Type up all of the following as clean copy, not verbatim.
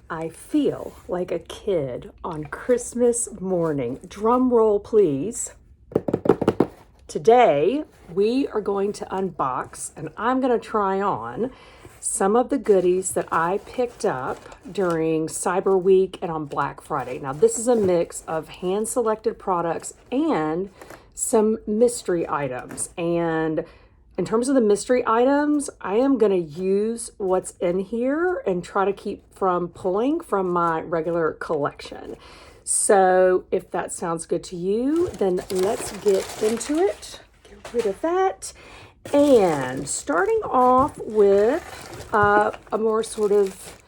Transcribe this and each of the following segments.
I feel like a kid on Christmas morning. Drum roll, please. Today, we are going to unbox and I'm going to try on some of the goodies that I picked up during Cyber Week and on Black Friday. Now, this is a mix of hand-selected products and some mystery items. And in terms of the mystery items, I am going to use what's in here and try to keep from pulling from my regular collection. So if that sounds good to you, then let's get into it. Get rid of that. And starting off with a more sort of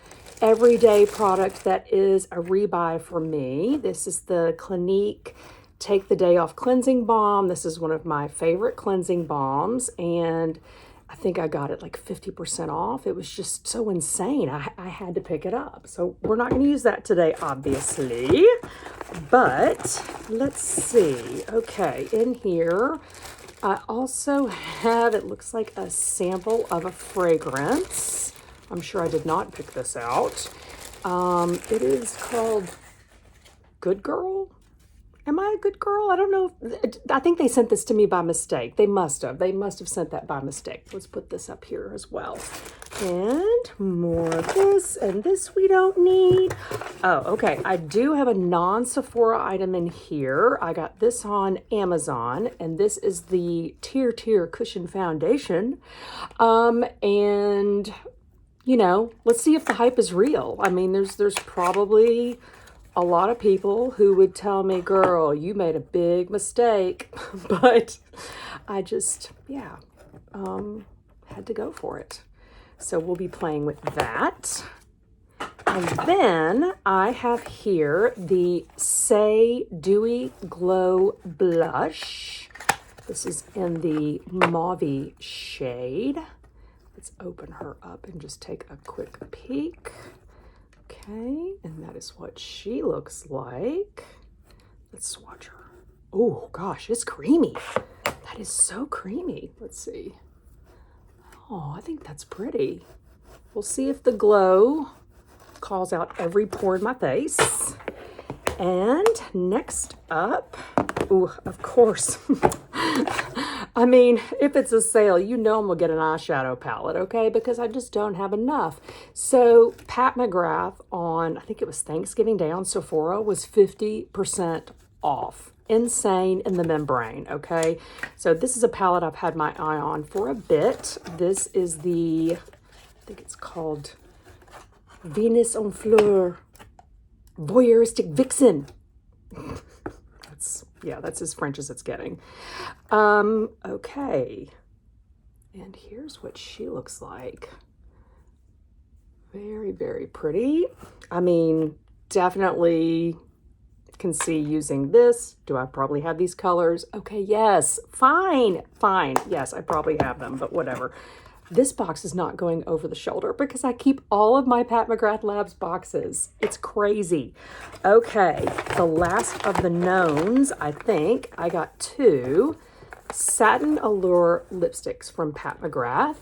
everyday product that is a rebuy for me. This is the Clinique Take the Day Off Cleansing Balm. This is one of my favorite cleansing balms, and I think I got it like 50% off. It was just so insane. I had to pick it up. So we're not going to use that today, obviously, but let's see. Okay, in here, I also have, it looks like a sample of a fragrance. I'm sure I did not pick this out. It is called Good Girl. Am I a good girl? I don't know. I think they sent this to me by mistake. They must have. They must have sent that by mistake. Let's put this up here as well. And more of this. And this we don't need. Oh, okay. I do have a non-Sephora item in here. I got this on Amazon. And this is the Tear Cushion Foundation. And, you know, let's see if the hype is real. I mean, there's probably a lot of people who would tell me, girl, you made a big mistake, but I just, had to go for it. So we'll be playing with that. And then I have here the Say Dewy Glow Blush. This is in the mauve shade. Let's open her up and just take a quick peek. Okay, and that is what she looks like. Let's swatch her. Oh gosh, it's creamy. That is so creamy. Let's see. Oh, I think that's pretty. We'll see if the glow calls out every pore in my face. And next up, ooh, of course. I mean, if it's a sale, you know I'm gonna get an eyeshadow palette, okay? Because I just don't have enough. So Pat McGrath on, I think it was Thanksgiving Day on Sephora, was 50% off. Insane in the membrane, okay? So this is a palette I've had my eye on for a bit. This is the, I think it's called Venus en Fleur Voyeuristic Vixen. That's as French as it's getting. Okay. And here's what she looks like. Very, very pretty. I mean, definitely can see using this. Do I probably have these colors? Okay, yes. Fine. Yes, I probably have them, but whatever. This box is not going over the shoulder because I keep all of my Pat McGrath Labs boxes. It's crazy. Okay, the last of the knowns, I think. I got two SatinAllure lipsticks from Pat McGrath.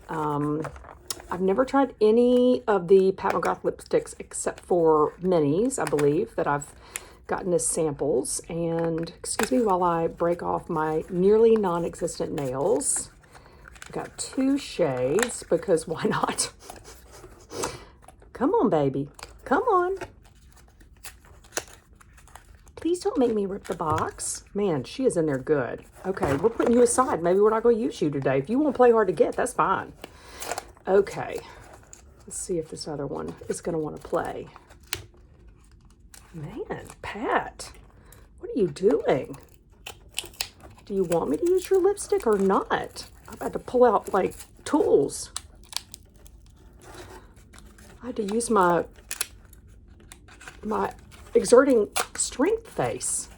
I've never tried any of the Pat McGrath lipsticks except for minis, I believe, that I've gotten as samples. And excuse me while I break off my nearly non-existent nails. I got two shades because why not? Come on, baby. Come on. Please don't make me rip the box. Man, she is in there good. Okay, we're putting you aside. Maybe we're not going to use you today. If you want to play hard to get, that's fine. Okay. Let's see if this other one is going to want to play. Man, Pat, what are you doing? Do you want me to use your lipstick or not? I've had to pull out like tools. I had to use my exerting strength face.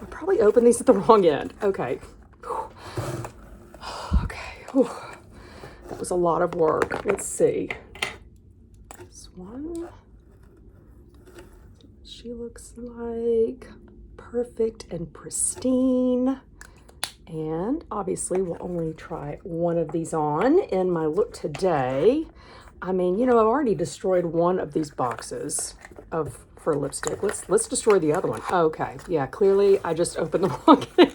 I probably opened these at the wrong end. Okay. Okay. That was a lot of work. Let's see. This one. She looks like perfect and pristine. And obviously we'll only try one of these on in my look today. I mean, you know, I've already destroyed one of these boxes for lipstick. Let's destroy the other one. Okay, yeah, clearly I just opened the wrong can.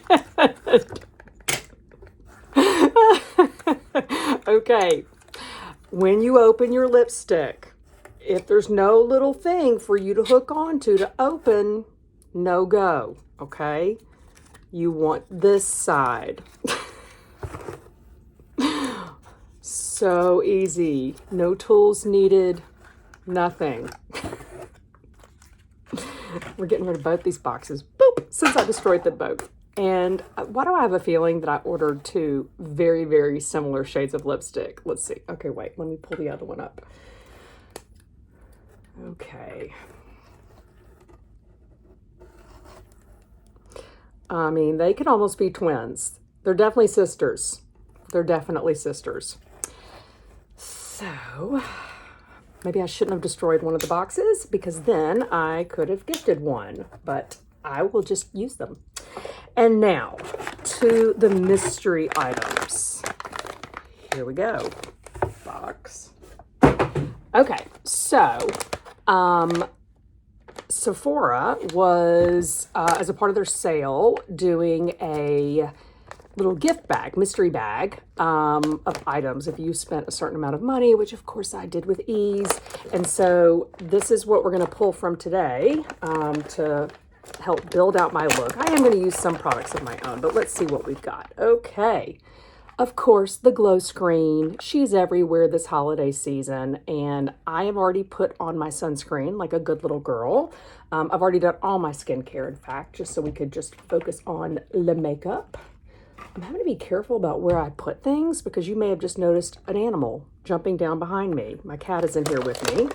Okay, when you open your lipstick, if there's no little thing for you to hook onto to open, no go, okay? You want this side. So easy. No tools needed. Nothing. We're getting rid of both these boxes. Boop! Since I destroyed them both. And why do I have a feeling that I ordered two very, very similar shades of lipstick? Let's see. Okay, wait. Let me pull the other one up. Okay. I mean, they could almost be twins. They're definitely sisters. They're definitely sisters. So, maybe I shouldn't have destroyed one of the boxes because then I could have gifted one, but I will just use them. And now to the mystery items. Here we go. Box. Okay, so Sephora was, as a part of their sale, doing a little gift bag, mystery bag of items if you spent a certain amount of money, which of course I did with ease. And so this is what we're going to pull from today to help build out my look. I am going to use some products of my own, but let's see what we've got. Okay. Of course, the glow screen. She's everywhere this holiday season, and I have already put on my sunscreen like a good little girl. I've already done all my skincare, in fact, just so we could just focus on the makeup. I'm having to be careful about where I put things because you may have just noticed an animal jumping down behind me. My cat is in here with me,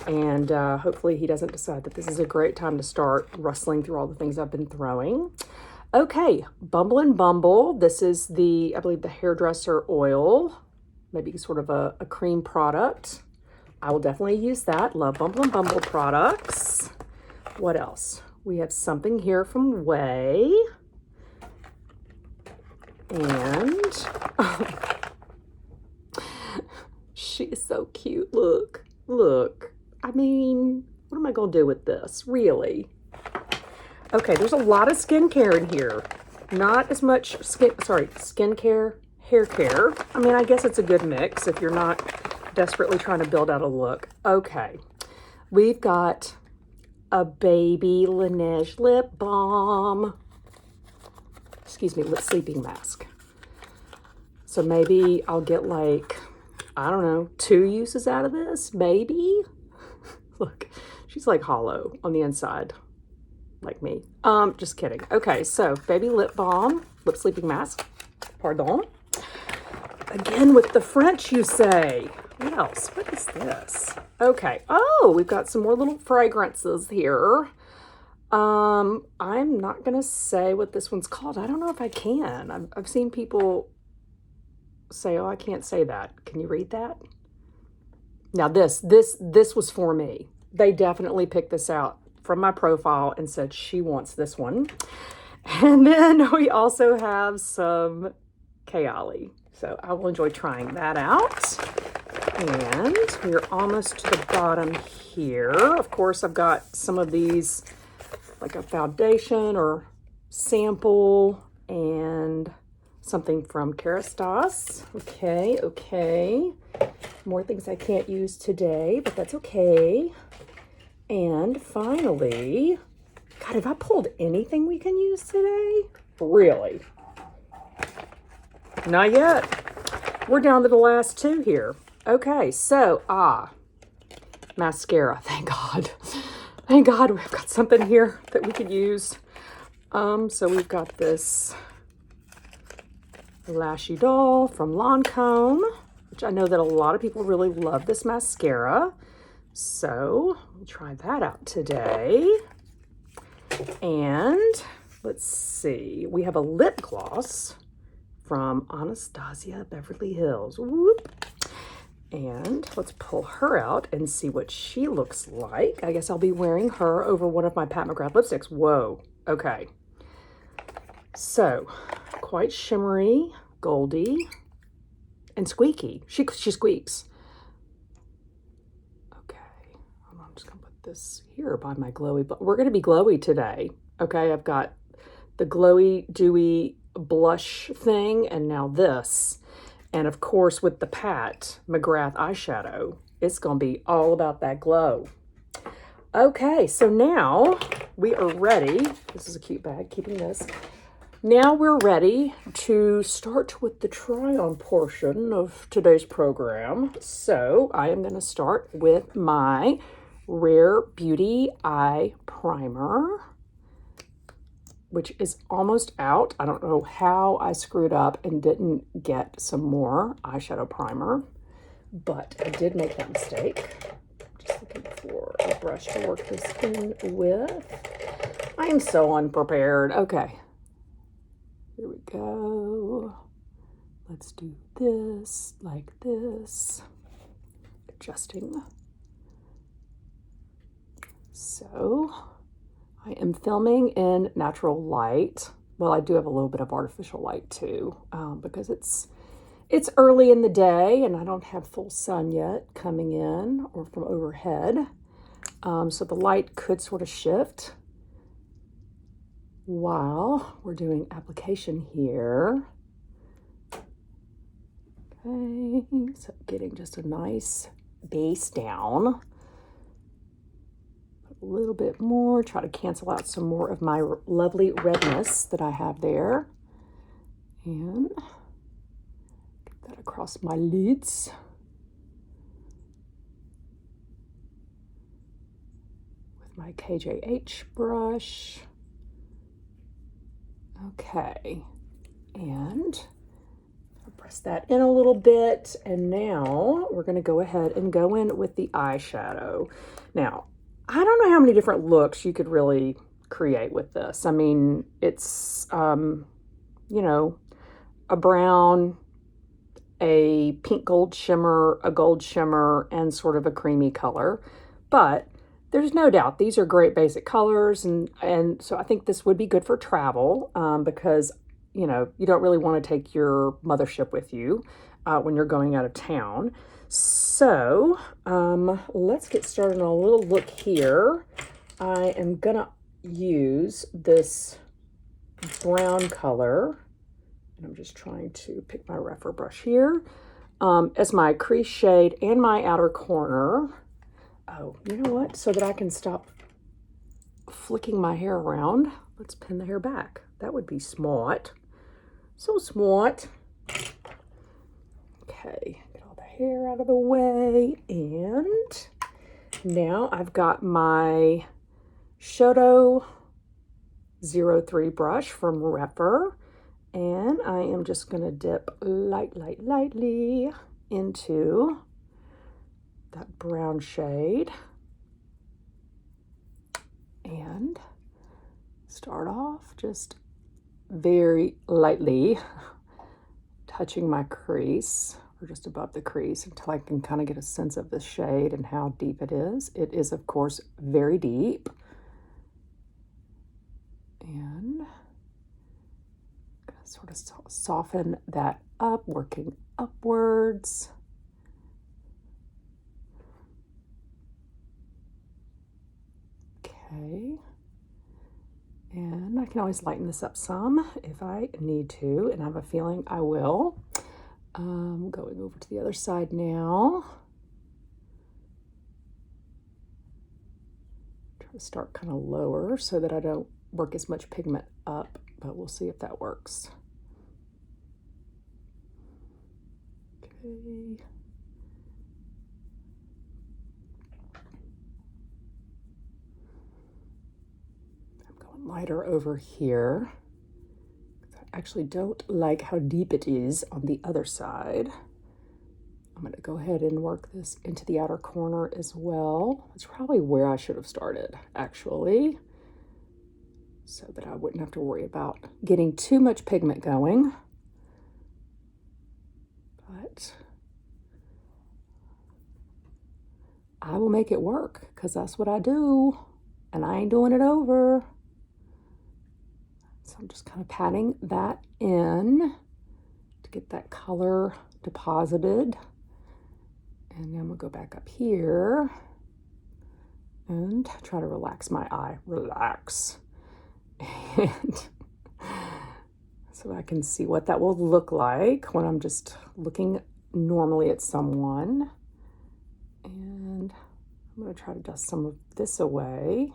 and hopefully he doesn't decide that this is a great time to start rustling through all the things I've been throwing. Okay, Bumble and Bumble. This is I believe the hairdresser oil, maybe sort of a cream product. I will definitely use that. Love Bumble and Bumble products. What else? We have something here from Way. And she is so cute. Look. I mean, what am I going to do with this? Really? Okay, there's a lot of skincare in here. Not as much skincare, hair care. I mean, I guess it's a good mix if you're not desperately trying to build out a look. Okay, we've got a baby Laneige lip balm. Excuse me, lip sleeping mask. So maybe I'll get like, I don't know, 2 uses out of this, maybe. Look, she's like hollow on the inside. Like me. Just kidding. Okay, so baby lip balm, lip sleeping mask. Pardon. Again with the French, you say. What else? What is this? Okay. Oh, we've got some more little fragrances here. I'm not gonna say what this one's called. I don't know if I can. I've seen people say, "Oh, I can't say that." Can you read that? Now this was for me. They definitely picked this out from my profile and said she wants this one. And then we also have some Kayali. So I will enjoy trying that out. And we're almost to the bottom here. Of course, I've got some of these, like a foundation or sample and something from Kerastase. Okay. More things I can't use today, but that's okay. And finally, God, have I pulled anything we can use today? Really? Not yet. We're down to the last 2 here. Okay, so, mascara. Thank God. Thank God we've got something here that we could use. So we've got this Lashy Doll from Lancome, which I know that a lot of people really love this mascara. So we'll try that out today. And let's see, we have a lip gloss from Anastasia Beverly Hills. Whoop. And let's pull her out and see what she looks like. I guess I'll be wearing her over one of my Pat McGrath lipsticks. Whoa, okay. So, quite shimmery, goldy, and squeaky. She squeaks. just gonna put this here by my glowy, but we're gonna be glowy today. Okay, I've got the glowy, dewy blush thing, and now this. And of course, with the Pat McGrath eyeshadow, it's gonna be all about that glow. Okay, so now we are ready. This is a cute bag, keeping this. Now we're ready to start with the try-on portion of today's program. So I am going to start with my Rare Beauty Eye Primer, which is almost out. I don't know how I screwed up and didn't get some more eyeshadow primer, but I did make that mistake. Just looking for a brush to work this in with. I am so unprepared. Okay. Here we go. Let's do this like this. Adjusting. So I am filming in natural light. Well, I do have a little bit of artificial light too, because it's early in the day and I don't have full sun yet coming in or from overhead. So the light could sort of shift while we're doing application here. Okay, so getting just a nice base down. A little bit more, try to cancel out some more of my lovely redness that I have there. And get that across my lids. With my KJH brush. Okay, and I'll press that in a little bit, and now we're going to go ahead and go in with the eyeshadow. Now, I don't know how many different looks you could really create with this. I mean, it's, you know, a brown, a pink gold shimmer, a gold shimmer, and sort of a creamy color, but there's no doubt these are great basic colors, and so I think this would be good for travel, because, you know, you don't really want to take your mothership with you when you're going out of town. So let's get started on a little look here. I am gonna use this brown color, and I'm just trying to pick my refer brush here as my crease shade and my outer corner. Oh, you know what? So that I can stop flicking my hair around, let's pin the hair back. That would be smart. So smart. Okay, get all the hair out of the way. And now I've got my Shoto 03 brush from Refer. And I am just going to dip lightly into that brown shade and start off just very lightly touching my crease or just above the crease until I can kind of get a sense of the shade and how deep it is. It is, of course, very deep. And sort of soften that up, working upwards. Okay, and I can always lighten this up some if I need to, and I have a feeling I will. Going over to the other side now. Try to start kind of lower so that I don't work as much pigment up, but we'll see if that works. Okay. Lighter over here. I actually don't like how deep it is on the other side. I'm going to go ahead and work this into the outer corner as well. That's probably where I should have started, actually, so that I wouldn't have to worry about getting too much pigment going. But I will make it work because that's what I do, and I ain't doing it over. So I'm just kind of patting that in to get that color deposited. And then we'll go back up here and try to relax my eye. Relax. And so I can see what that will look like when I'm just looking normally at someone. And I'm going to try to dust some of this away.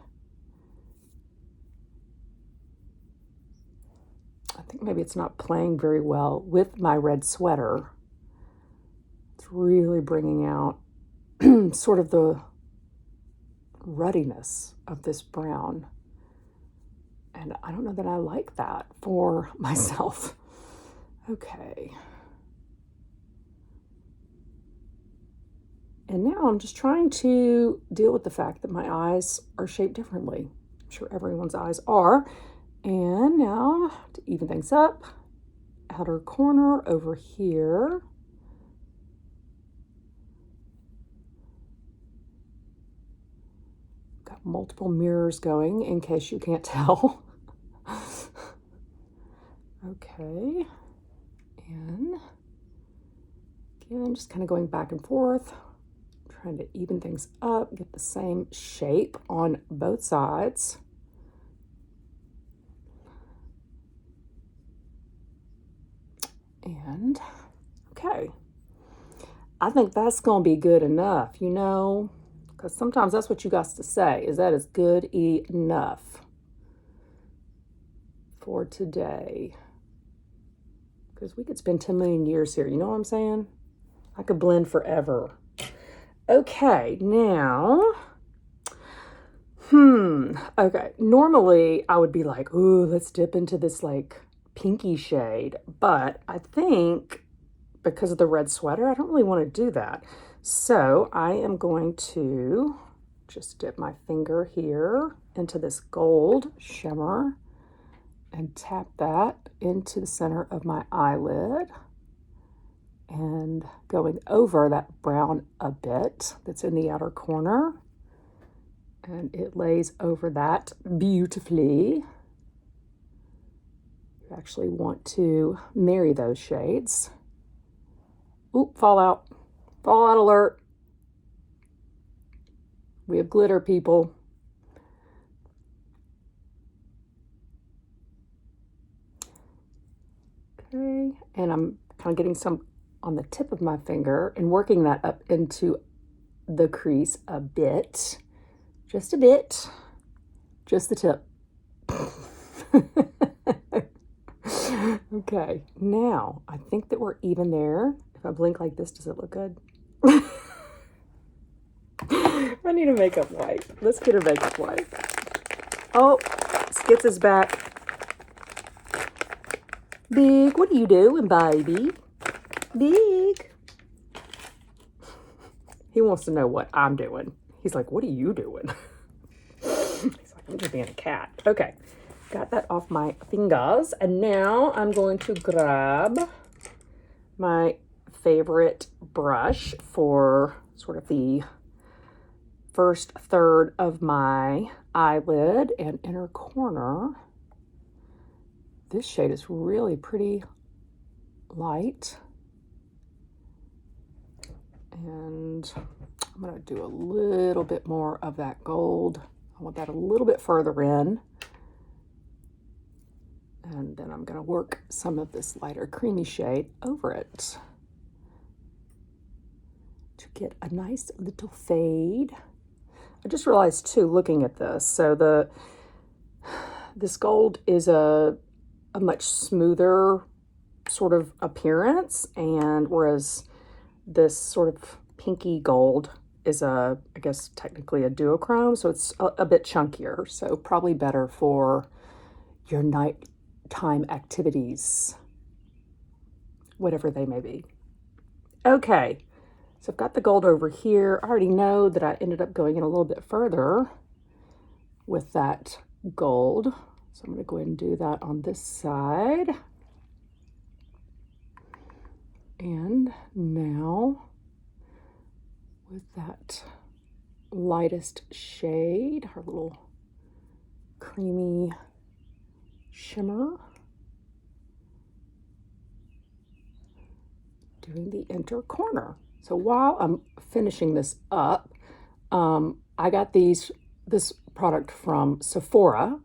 I think maybe it's not playing very well with my red sweater. It's really bringing out sort of the ruddiness of this brown. And I don't know that I like that for myself. Okay. And now I'm just trying to deal with the fact that my eyes are shaped differently. I'm sure everyone's eyes are. And now to even things up, outer corner over here. Got multiple mirrors going in case you can't tell. Okay. And again, just kind of going back and forth, trying to even things up, get the same shape on both sides. And okay, I think that's gonna be good enough, you know, because sometimes that's what you got to say, is that is good enough for today. Because we could spend 10 million years here, you know what I'm saying? I could blend forever. Okay, now, okay, normally I would be like, ooh, let's dip into this like pinky shade, but I think because of the red sweater, I don't really want to do that. So I am going to just dip my finger here into this gold shimmer and tap that into the center of my eyelid and going over that brown a bit that's in the outer corner. And it lays over that beautifully. You actually want to marry those shades. Oop, fallout. Fallout alert. We have glitter, people. Okay, and I'm kind of getting some on the tip of my finger and working that up into the crease a bit. Just a bit. Just the tip. Okay, now I think that we're even there. If I blink like this, does it look good? I need a makeup wipe. Let's get a makeup wipe. Oh, Skitz is back. Big, what are you doing, baby? Big. He wants to know what I'm doing. He's like, what are you doing? He's like, I'm just being a cat. Okay, got that off my fingers. And now I'm going to grab my favorite brush for sort of the first third of my eyelid and inner corner. This shade is really pretty light. And I'm going to do a little bit more of that gold. I want that a little bit further in. And then I'm going to work some of this lighter creamy shade over it to get a nice little fade. I just realized too, looking at this, so this gold is a much smoother sort of appearance, and whereas this sort of pinky gold is I guess technically a duochrome, so it's a bit chunkier, so probably better for your nighttime activities, whatever they may be. Okay, so I've got the gold over here. I already know that I ended up going in a little bit further with that gold, so I'm going to go ahead and do that on this side. And now with that lightest shade, our little creamy shimmer, doing the inner corner. So while I'm finishing this up, I got these this product from Sephora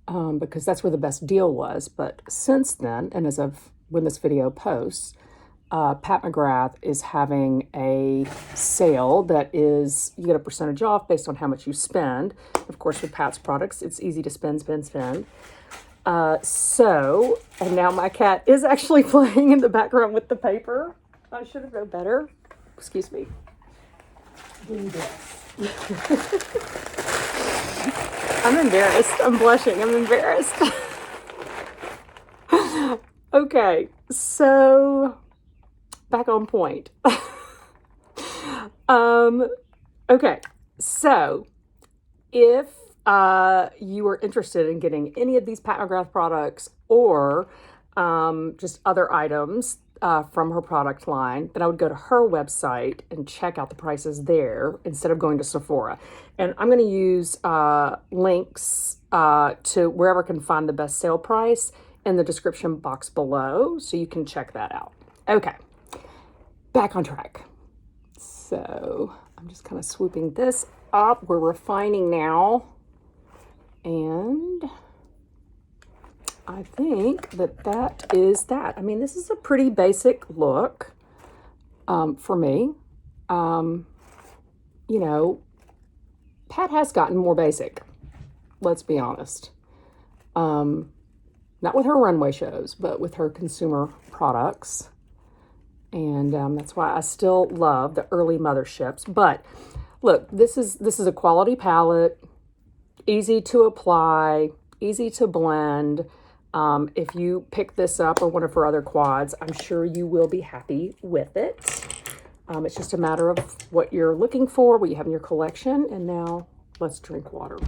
because that's where the best deal was. But since then, and as of when this video posts, Pat McGrath is having a sale that is, you get a percentage off based on how much you spend. Of course, with Pat's products, it's easy to spend. And now my cat is actually playing in the background with the paper. I should have known better. Excuse me. Do this. I'm embarrassed. I'm blushing. I'm embarrassed. Okay, so back on point. Okay, so if you are interested in getting any of these Pat McGrath products or just other items from her product line, then I would go to her website and check out the prices there instead of going to Sephora. And I'm going to use links to wherever I can find the best sale price in the description box below, so you can check that out. Okay, back on track. So I'm just kind of swooping this up. We're refining now. And I think that is that. I mean, this is a pretty basic look for me. You know, Pat has gotten more basic. Let's be honest. Not with her runway shows, but with her consumer products. And that's why I still love the early motherships. But look, this is a quality palette, easy to apply, easy to blend. If you pick this up or one of her other quads, I'm sure you will be happy with it. It's just a matter of what you're looking for, what you have in your collection. And now let's drink water.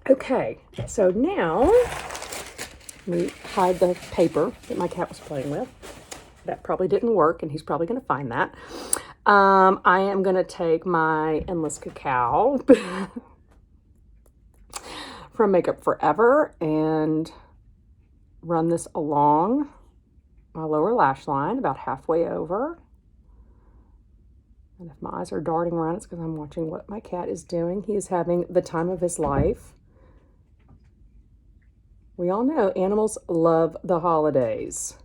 Okay, so now let me hide the paper that my cat was playing with. That probably didn't work, and he's probably going to find that. I am going to take my Endless Cacao from Makeup Forever and run this along my lower lash line about halfway over. And if my eyes are darting around, it's because I'm watching what my cat is doing. He is having the time of his life. We all know animals love the holidays.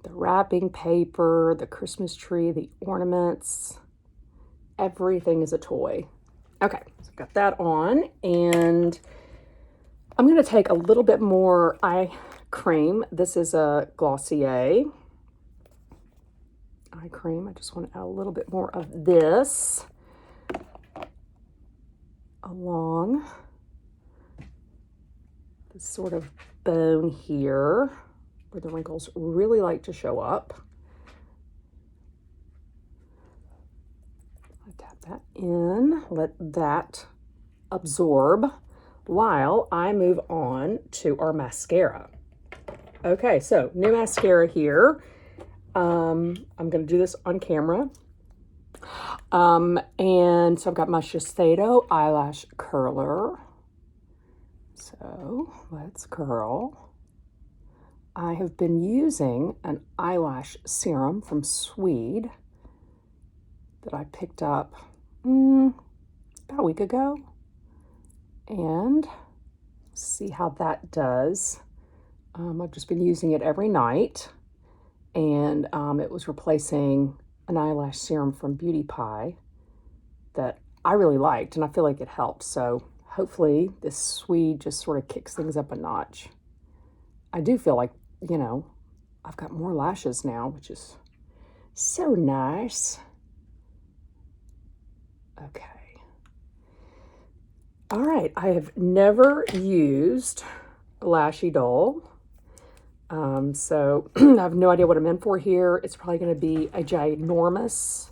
The wrapping paper, the Christmas tree, the ornaments, everything is a toy. Okay, so I've got that on, and I'm going to take a little bit more eye cream. This is a Glossier eye cream. I just want to add a little bit more of this along this sort of bone here where the wrinkles really like to show up. I tap that in, let that absorb while I move on to our mascara. Okay, so new mascara here. I'm going to do this on camera. And so I've got my Shiseido eyelash curler. So let's curl. I have been using an eyelash serum from Swede that I picked up about a week ago. And see how that does. I've just been using it every night. And it was replacing an eyelash serum from Beauty Pie that I really liked, and I feel like it helps. So hopefully this Swede just sort of kicks things up a notch. I do feel like, you know, I've got more lashes now, which is so nice. Okay. All right, I have never used Lashy Doll. So I have no idea what I'm in for here. It's probably going to be a ginormous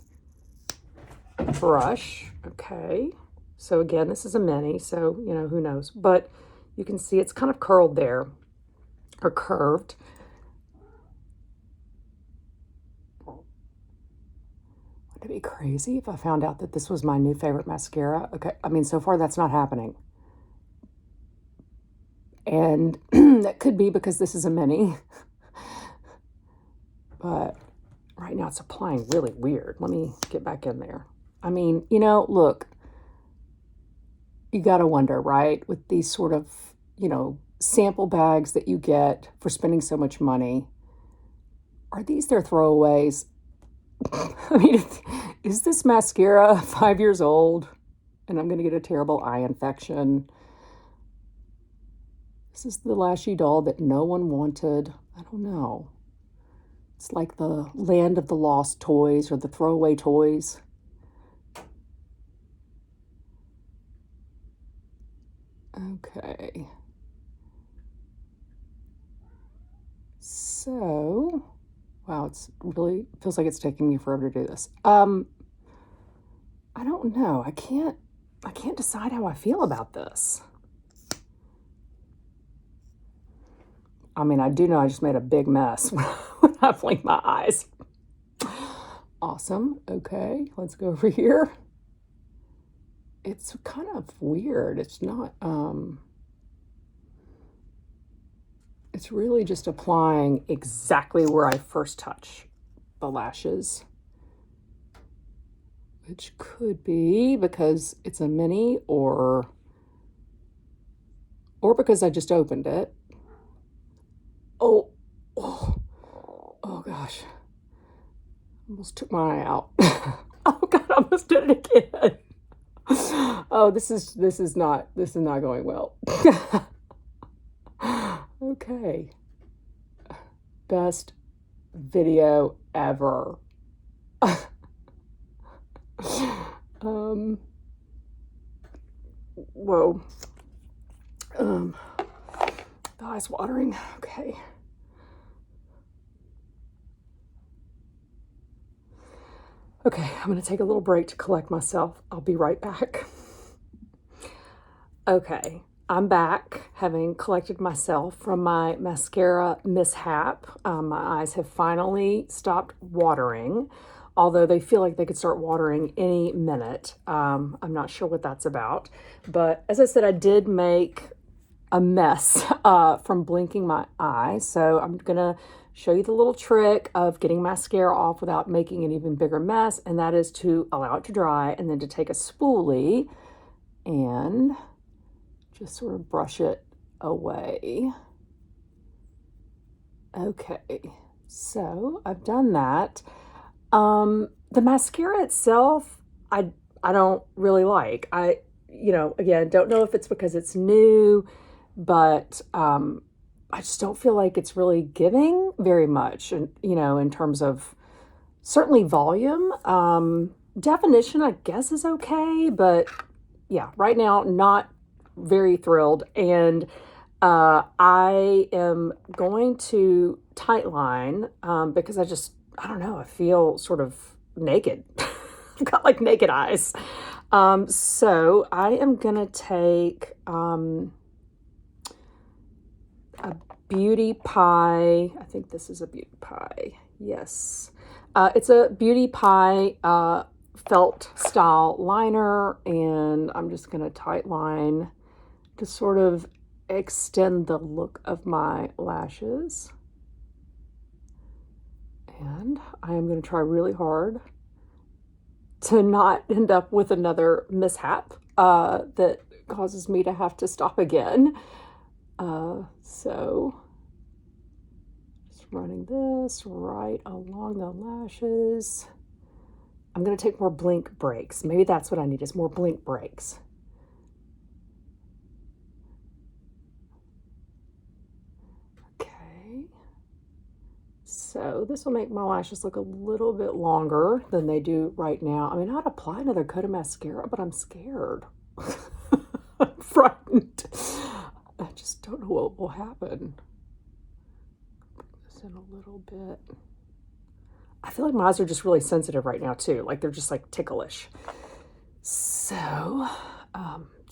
brush. Okay. So again, this is a mini, so, you know, who knows. But you can see it's kind of curled there, or curved. Would it be crazy if I found out that this was my new favorite mascara? Okay, I mean, so far that's not happening. And that could be because this is a mini. But right now it's applying really weird. Let me get back in there. I mean, look, you got to wonder, right? With these sort of, sample bags that you get for spending so much money, are these their throwaways? I mean, is this mascara 5 years old and I'm going to get a terrible eye infection? This is the lashy doll that no one wanted. I don't know. It's like the land of the lost toys or the throwaway toys. Okay. So, wow, it's really feels like it's taking me forever to do this. I don't know. I can't decide how I feel about this. I mean, I do know I just made a big mess when I blinked my eyes. Awesome. Okay, let's go over here. It's kind of weird. It's not, it's really just applying exactly where I first touch the lashes, which could be because it's a mini or because I just opened it. Oh gosh. Almost took my eye out. Oh God, I almost did it again. Oh, this is not going well. Okay. Best video ever. Whoa. The eye's watering. Okay. Okay, I'm going to take a little break to collect myself. I'll be right back. Okay, I'm back, having collected myself from my mascara mishap. My eyes have finally stopped watering, although they feel like they could start watering any minute. I'm not sure what that's about. But as I said, I did make a mess from blinking my eye. So I'm going to show you the little trick of getting mascara off without making an even bigger mess, and that is to allow it to dry and then to take a spoolie and just sort of brush it away. Okay, so I've done that. The mascara itself, I don't really like. Again, don't know if it's because it's new, but I just don't feel like it's really giving very much, and in terms of certainly volume. Definition, I guess, is okay, but yeah, right now not very thrilled. And I am going to tightline because I don't know, I feel sort of naked. I've got like naked eyes. So I am gonna take a Beauty Pie. I think this is a Beauty Pie. Yes. It's a Beauty Pie felt style liner, and I'm just going to tight line to sort of extend the look of my lashes. And I am going to try really hard to not end up with another mishap that causes me to have to stop again. So just running this right along the lashes. I'm going to take more blink breaks. Maybe that's what I need, is more blink breaks. Okay. So this will make my lashes look a little bit longer than they do right now. I mean, I'd apply another coat of mascara, but I'm scared. I'm frightened. I just don't know what will happen. Bring this in a little bit. I feel like my eyes are just really sensitive right now too. Like they're just like ticklish. So,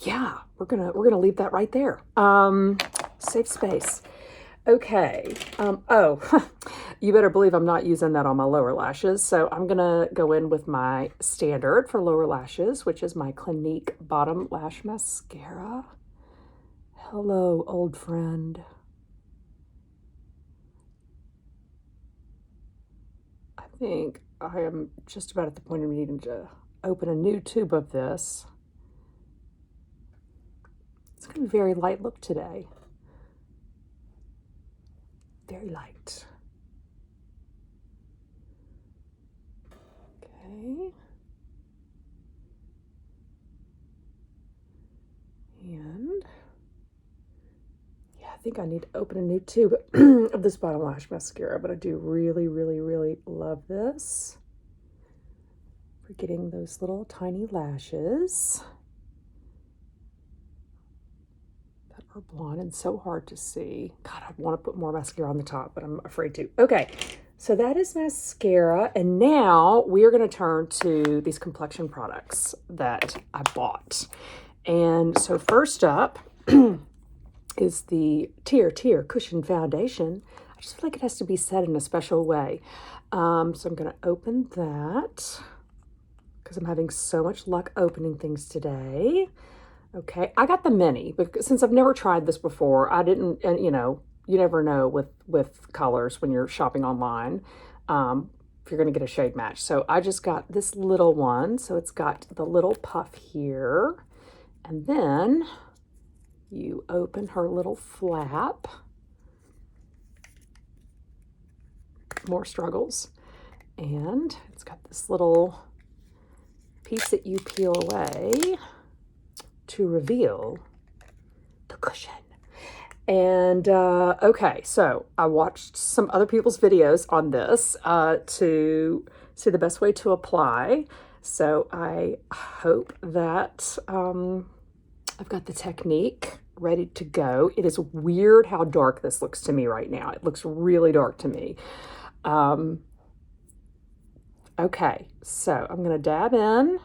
yeah, we're gonna leave that right there. Safe space. Okay. Oh, you better believe I'm not using that on my lower lashes. So I'm gonna go in with my standard for lower lashes, which is my Clinique Bottom Lash Mascara. Hello, old friend. I think I am just about at the point of needing to open a new tube of this. It's going to be very light look today. Very light. Okay. And yeah, I think I need to open a new tube of this bottom lash mascara, but I do really, really, really love this for getting those little tiny lashes that are blonde and so hard to see. God, I want to put more mascara on the top, but I'm afraid to. Okay, so that is mascara, and now we are going to turn to these complexion products that I bought. And so first up is the Tear Cushion Foundation. I just feel like it has to be set in a special way. So I'm going to open that because I'm having so much luck opening things today. Okay, I got the mini, but since I've never tried this before, I didn't, and you know, you never know with colors when you're shopping online, if you're going to get a shade match. So I just got this little one. So it's got the little puff here. And then you open her little flap. More struggles. And it's got this little piece that you peel away to reveal the cushion. And okay, so I watched some other people's videos on this to see the best way to apply. So I hope that I've got the technique ready to go. It is weird how dark this looks to me right now. It looks really dark to me. Okay, so I'm going to dab in.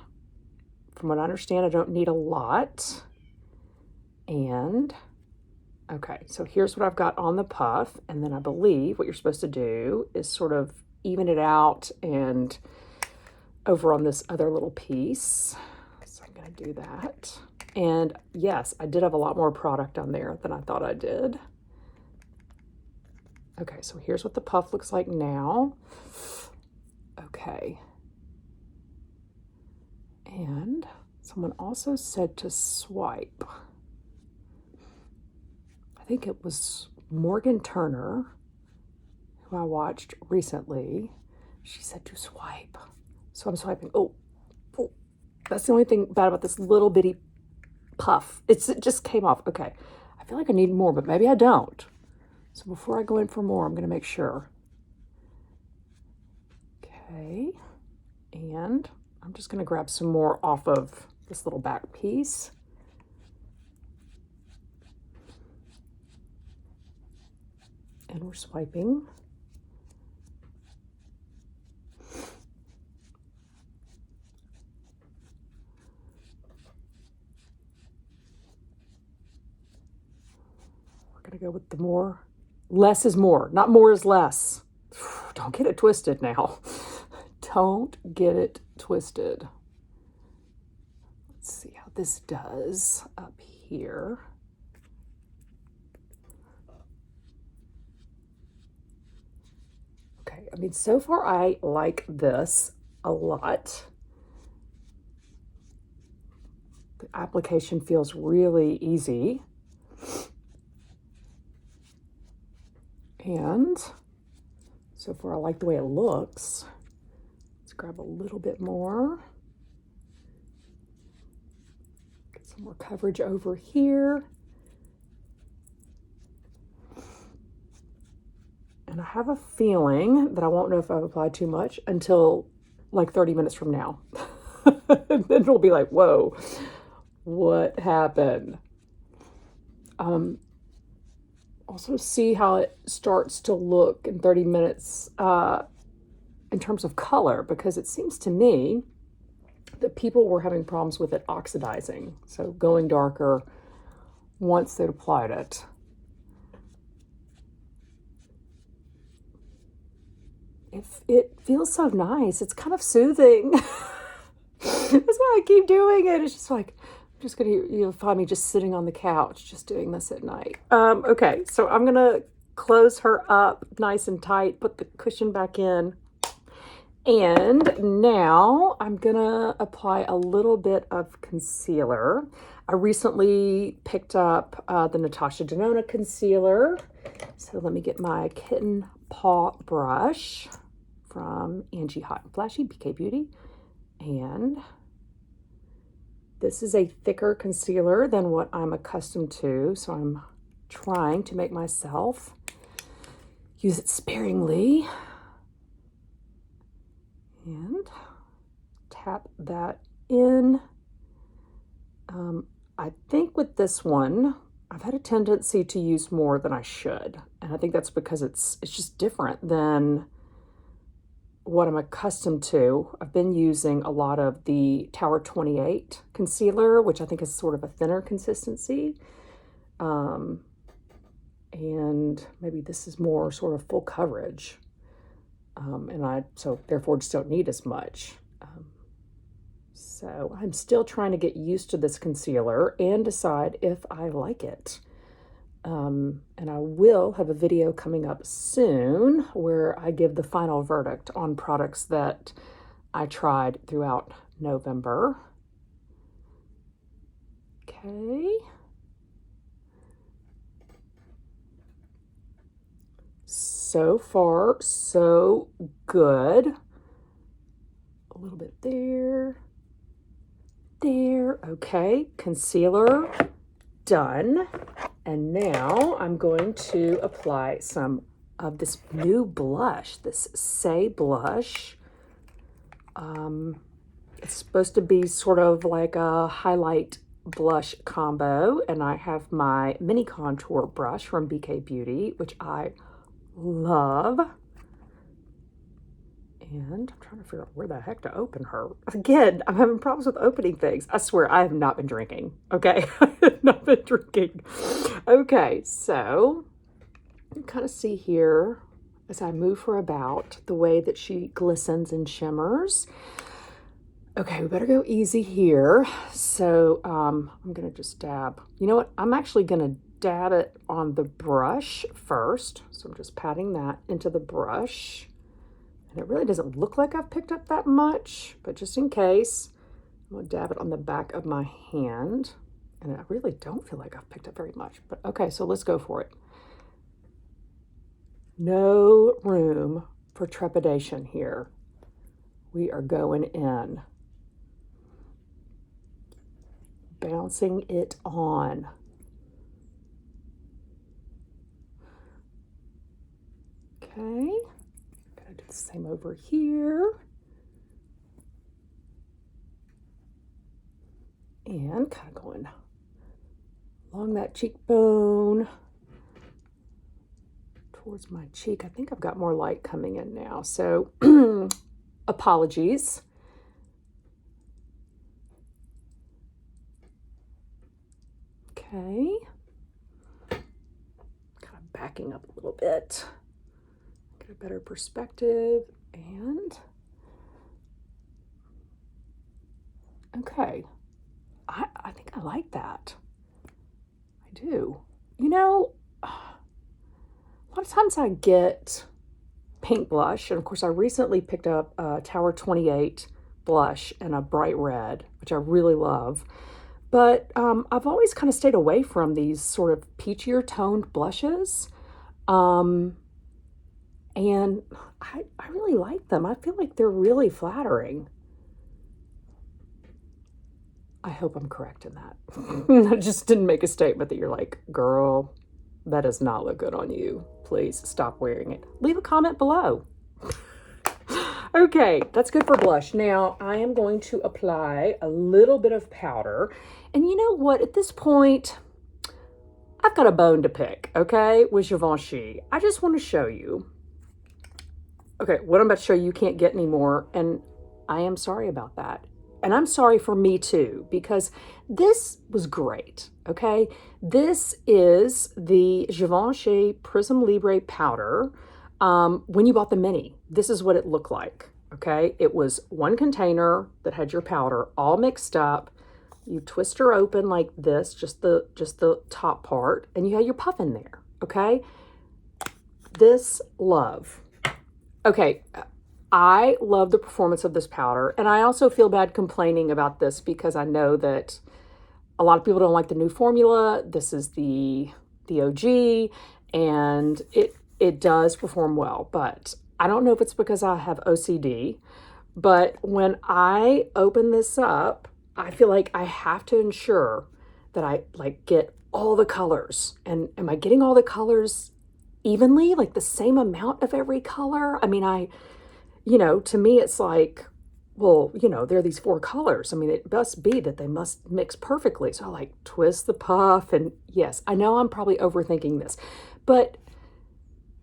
From what I understand, I don't need a lot. And, okay, so here's what I've got on the puff. And then I believe what you're supposed to do is sort of even it out and over on this other little piece. So I'm going to do that. And yes, I did have a lot more product on there than I thought I did. Okay, so here's what the puff looks like now. Okay. And someone also said to swipe. I think it was Morgan Turner, who I watched recently. She said to swipe. So I'm swiping. Oh, that's the only thing bad about this little bitty puff. It just came off. Okay. I feel like I need more, but maybe I don't. So before I go in for more, I'm going to make sure. Okay. And I'm just going to grab some more off of this little back piece. And we're swiping. Gonna go with the more. Less is more, not more is less. Don't get it twisted now. Don't get it twisted. Let's see how this does up here. Okay, I mean, so far I like this a lot. The application feels really easy. And so far, I like the way it looks. Let's grab a little bit more. Get some more coverage over here. And I have a feeling that I won't know if I've applied too much until like 30 minutes from now. And then it'll be like, whoa, what happened? Also see how it starts to look in 30 minutes in terms of color, because it seems to me that people were having problems with it oxidizing, so going darker once they'd applied it. It feels so nice. It's kind of soothing. That's why I keep doing it. It's just like, I'm just gonna, you'll find me just sitting on the couch, just doing this at night. Okay, so I'm gonna close her up nice and tight, put the cushion back in, And now I'm gonna apply a little bit of concealer. I recently picked up the Natasha Denona concealer. So let me get my kitten paw brush from Angie Hot and Flashy, BK Beauty. And this is a thicker concealer than what I'm accustomed to. So I'm trying to make myself use it sparingly. And tap that in. I think with this one, I've had a tendency to use more than I should. And I think that's because it's just different than what I'm accustomed to. I've been using a lot of the Tower 28 concealer, which I think is sort of a thinner consistency. And maybe this is more sort of full coverage. So therefore just don't need as much. So I'm still trying to get used to this concealer and decide if I like it. And I will have a video coming up soon where I give the final verdict on products that I tried throughout November. Okay. So far, so good. A little bit there. There, okay, concealer, done. And now I'm going to apply some of this new blush, this Say blush. It's supposed to be sort of like a highlight blush combo, and I have my mini contour brush from BK Beauty, which I love. And I'm trying to figure out where the heck to open her. Again, I'm having problems with opening things. I swear I have not been drinking, okay? I have not been drinking. Okay, so you can kind of see here as I move her about the way that she glistens and shimmers. Okay, we better go easy here. So I'm gonna just dab. You know what? I'm actually gonna dab it on the brush first. So I'm just patting that into the brush. And it really doesn't look like I've picked up that much, but just in case, I'm gonna dab it on the back of my hand. And I really don't feel like I've picked up very much, but okay, so let's go for it. No room for trepidation here. We are going in. Bouncing it on. Okay. Do the same over here. And kind of going along that cheekbone towards my cheek. I think I've got more light coming in now, so apologies. Okay. Kind of backing up a little bit. Get a better perspective, and okay, I think I like that. I do. You know, a lot of times I get pink blush, and of course I recently picked up a Tower 28 blush in a bright red, which I really love. But I've always kind of stayed away from these sort of peachier toned blushes. And I really like them. I feel like they're really flattering. I hope I'm correct in that. I just didn't make a statement that you're like, girl, that does not look good on you. Please stop wearing it. Leave a comment below. Okay, that's good for blush. Now I am going to apply a little bit of powder. And you know what? At this point, I've got a bone to pick, okay, with Givenchy. I just want to show you. Okay, what I'm about to show you can't get anymore, and I am sorry about that. And I'm sorry for me too, because this was great, okay? This is the Givenchy Prism Libre powder. When you bought the mini, this is what it looked like, okay? It was one container that had your powder all mixed up. You twist her open like this, just the top part, and you had your puff in there, okay? This love. Okay, I love the performance of this powder, and I also feel bad complaining about this because I know that a lot of people don't like the new formula. This is the OG, and it does perform well, but I don't know if it's because I have OCD, but when I open this up, I feel like I have to ensure that I like get all the colors. And am I getting all the colors evenly, like the same amount of every color? I mean, to me, it's like, well, there are these 4 colors. I mean, it must be that they must mix perfectly. So I like twist the puff. And yes, I know I'm probably overthinking this, but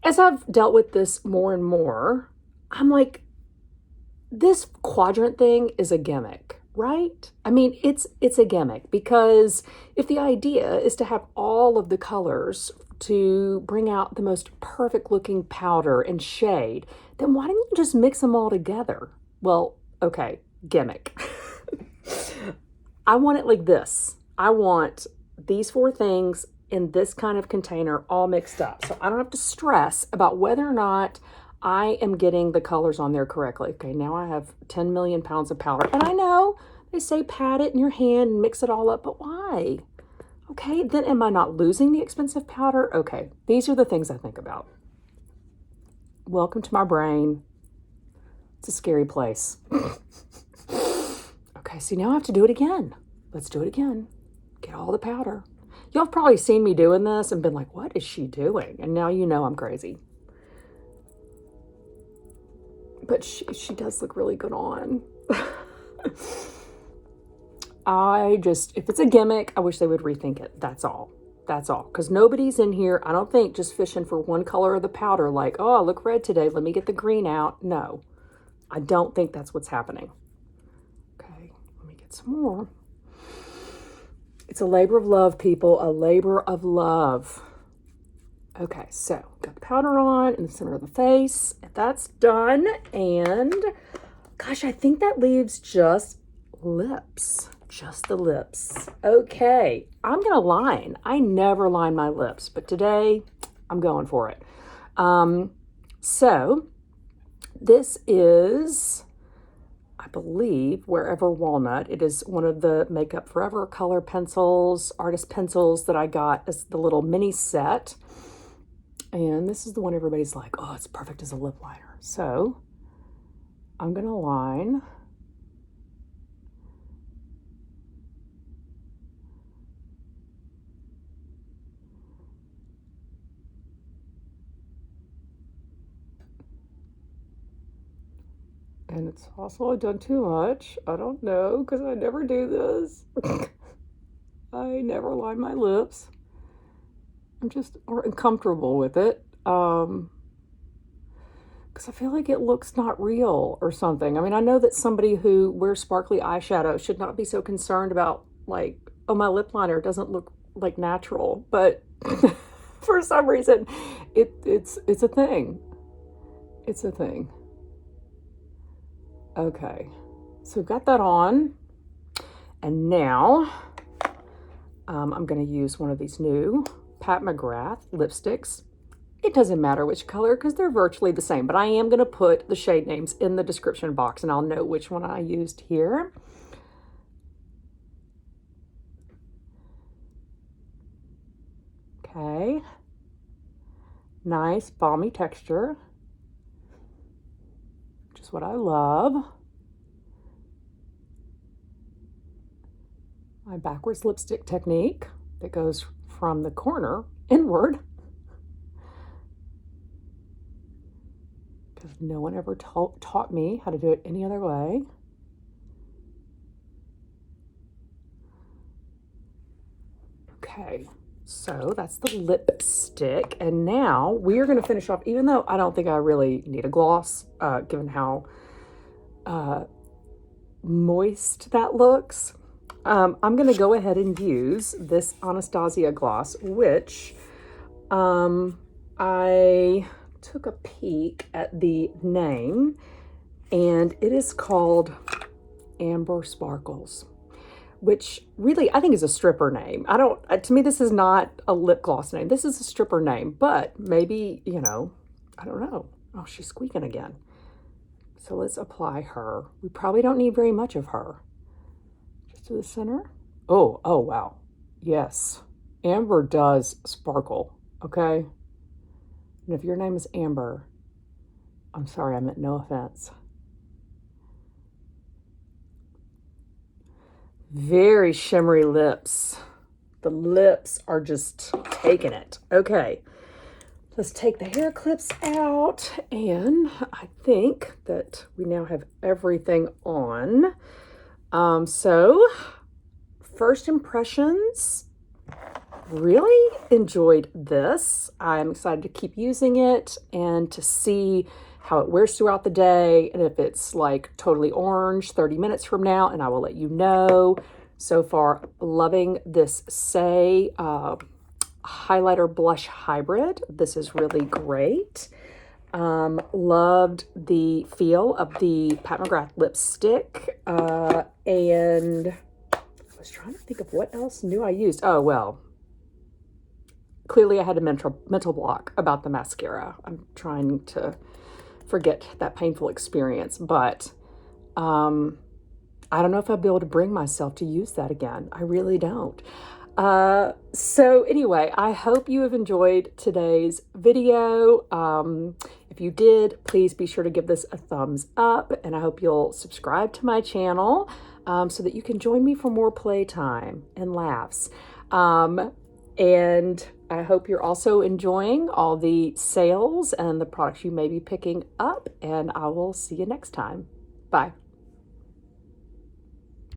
as I've dealt with this more and more, I'm like, this quadrant thing is a gimmick, right? I mean, it's a gimmick, because if the idea is to have all of the colors to bring out the most perfect looking powder and shade, then why don't you just mix them all together? Well, okay, gimmick. I want it like this. I want these 4 things in this kind of container all mixed up. So I don't have to stress about whether or not I am getting the colors on there correctly. Okay, now I have 10 million pounds of powder. And I know they say pat it in your hand and mix it all up, but why? Okay, then am I not losing the expensive powder? Okay, these are the things I think about. Welcome to my brain. It's a scary place. Okay, so now I have to do it again. Let's do it again. Get all the powder. Y'all have probably seen me doing this and been like, what is she doing? And now you know I'm crazy. But she does look really good on. If it's a gimmick, I wish they would rethink it. That's all. That's all. Because nobody's in here, I don't think, just fishing for one color of the powder, like, oh, I look red today, let me get the green out. No, I don't think that's what's happening. Okay, let me get some more. It's a labor of love, people, a labor of love. Okay, so got the powder on in the center of the face. That's done. And gosh, I think that leaves just lips. Just the lips. Okay, I'm gonna line. I never line my lips, but today I'm going for it. So this is, I believe, Wherever Walnut. It is one of the Makeup Forever color pencils, artist pencils that I got as the little mini set. And this is the one everybody's like, oh, it's perfect as a lip liner. So I'm gonna line. And it's also done too much. I don't know, because I never do this. I never line my lips. I'm just uncomfortable with it. Because I feel like it looks not real or something. I mean, I know that somebody who wears sparkly eyeshadow should not be so concerned about, like, oh, my lip liner doesn't look like natural. But for some reason, it's a thing. It's a thing. Okay, so we've got that on, and now I'm going to use one of these new Pat McGrath lipsticks. It doesn't matter which color because they're virtually the same, but I am going to put the shade names in the description box, and I'll know which one I used here. Okay, nice balmy texture. Is what I love. My backwards lipstick technique that goes from the corner inward, because no one ever taught me how to do it any other way. Okay, so that's the lipstick, and now we are going to finish off, even though I don't think I really need a gloss, given how moist that looks. I'm going to go ahead and use this Anastasia gloss, which I took a peek at the name, and it is called Amber Sparkles, which really I think is a stripper name. To me, this is not a lip gloss name. This is a stripper name, but maybe, I don't know. Oh, she's squeaking again. So let's apply her. We probably don't need very much of her. Just to the center. Oh, wow. Yes. Amber does sparkle, okay? And if your name is Amber, I'm sorry, I meant no offense. Very shimmery lips. The lips are just taking it. Okay, let's take the hair clips out, and I think that we now have everything on. So first impressions, really enjoyed this. I'm excited to keep using it and to see how it wears throughout the day, and if it's like totally orange 30 minutes from now, and I will let you know. So far, loving this Say highlighter blush hybrid. This is really great. Loved the feel of the Pat McGrath lipstick, and I was trying to think of what else new I used. Oh, well, clearly I had a mental block about the mascara. I'm trying to forget that painful experience, but I don't know if I'll be able to bring myself to use that again. I really don't. So anyway, I hope you have enjoyed today's video. If you did, please be sure to give this a thumbs up, and I hope you'll subscribe to my channel so that you can join me for more playtime and laughs. And I hope you're also enjoying all the sales and the products you may be picking up, and I will see you next time. Bye.